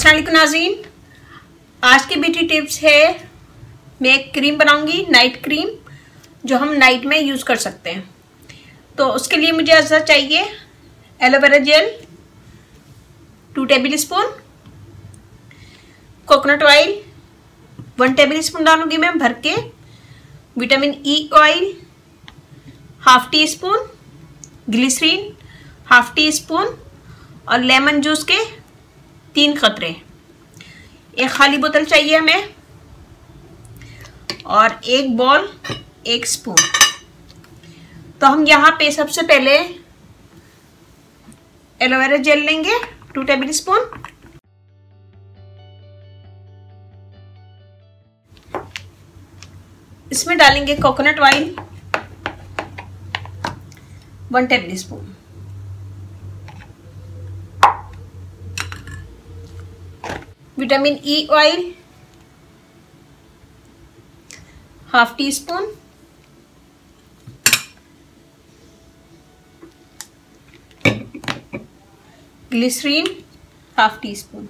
अस्सलाम वालेकुम नाज़रीन, आज की ब्यूटी टिप्स है। मैं एक क्रीम बनाऊंगी, नाइट क्रीम, जो हम नाइट में यूज़ कर सकते हैं। तो उसके लिए मुझे ऐसा चाहिए aloe vera gel 2 tablespoon, coconut oil 1 tablespoon डालूंगी मैं भर के, vitamin E oil half teaspoon, glycerin half teaspoon और लेमन जूस के 3 कतरे। एक खाली बोतल चाहिए हमें और एक बॉल 1 स्पून। तो हम यहाँ पे सबसे पहले एलोवेरा जेल लेंगे 2 टेबल स्पून, इसमें डालेंगे coconut oil 1 tablespoon, vitamin E oil half teaspoon, glycerin half teaspoon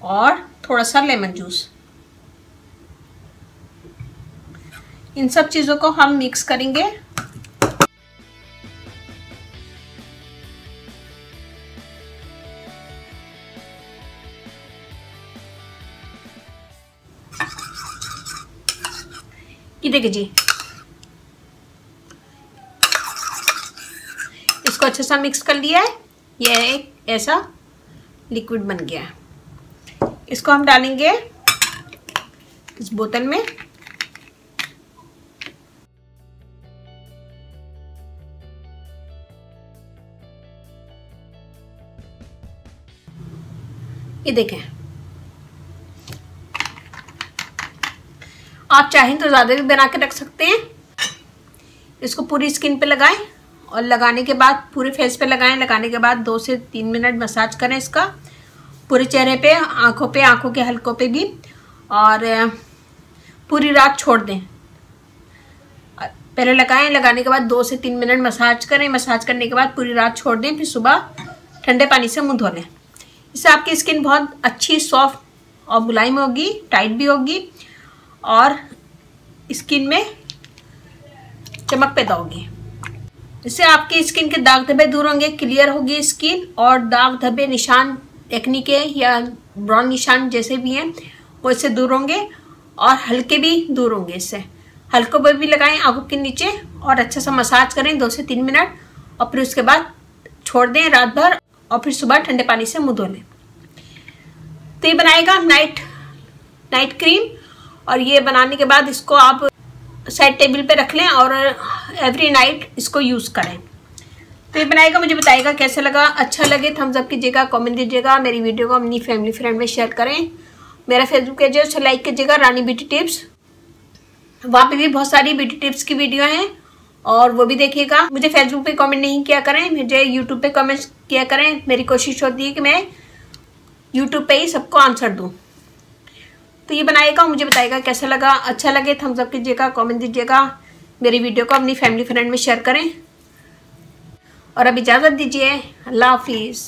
और थोड़ा सा लेमन जूस। इन सब चीजों को हम मिक्स करेंगे। ये देखिए जी, इसको अच्छे से मिक्स कर लिया है। ये एक ऐसा लिक्विड बन गया है। इसको हम डालेंगे इस बोतल में। ये देखें, आप चाहें तो ज़्यादा भी बना के रख सकते हैं। इसको पूरी स्किन पे लगाएं और लगाने के बाद पूरे फेस पे लगाएं। लगाने के बाद 2 से 3 मिनट मसाज करें इसका पूरे चेहरे पे, आंखों के हलकों पे भी, और पूरी रात छोड़ दें। पहले लगाएं, लगाने के बाद 2 से 3 मिनट मसाज करें। मसाज करने के बाद पूरी रात छोड़ दें, फिर सुबह ठंडे पानी से मुंह धो लें। इससे आपकी स्किन बहुत अच्छी, सॉफ्ट और मुलायम होगी, टाइट भी होगी और स्किन में चमक पैदा होगी। इससे आपकी स्किन के दाग धब्बे दूर होंगे, क्लियर होगी स्किन, और दाग धब्बे, निशान, एक्ने के या ब्राउन निशान जैसे भी हैं वो इससे दूर होंगे और हल्के भी दूर होंगे। इससे हल्कों पर भी लगाएं आंखों के नीचे और अच्छा सा मसाज करें 2 से 3 मिनट और फिर उसके बाद छोड़ दें रात भर और फिर सुबह ठंडे पानी से मुंह धो लें। तो ये बनाएगा नाइट क्रीम, और ये बनाने के बाद इसको आप साइड टेबल पे रख लें और एवरी नाइट इसको यूज़ करें। तो ये बनाएगा, मुझे बताएगा कैसा लगा। अच्छा लगे थम्स अप कीजिएगा, कमेंट दीजिएगा, मेरी वीडियो को अपनी फैमिली फ्रेंड में शेयर करें। मेरा फेसबुक पेज है, उसे लाइक कीजिएगा, रानी ब्यूटी टिप्स। वहाँ पे भी बहुत सारी ब्यूटी टिप्स की वीडियो हैं और वो भी देखिएगा। मुझे फेसबुक पे कमेंट नहीं किया करें, मुझे यूट्यूब पे कमेंट किया करें। मेरी कोशिश होती है कि मैं यूट्यूब पे ही सबको आंसर दूँ। तो ये बनाएगा, मुझे बताएगा कैसा लगा। अच्छा लगे थम्स अप कीजिएगा, कमेंट दीजिएगा, मेरी वीडियो को अपनी फैमिली फ्रेंड में शेयर करें और अब इजाज़त दीजिए। अल्लाह हाफिज़।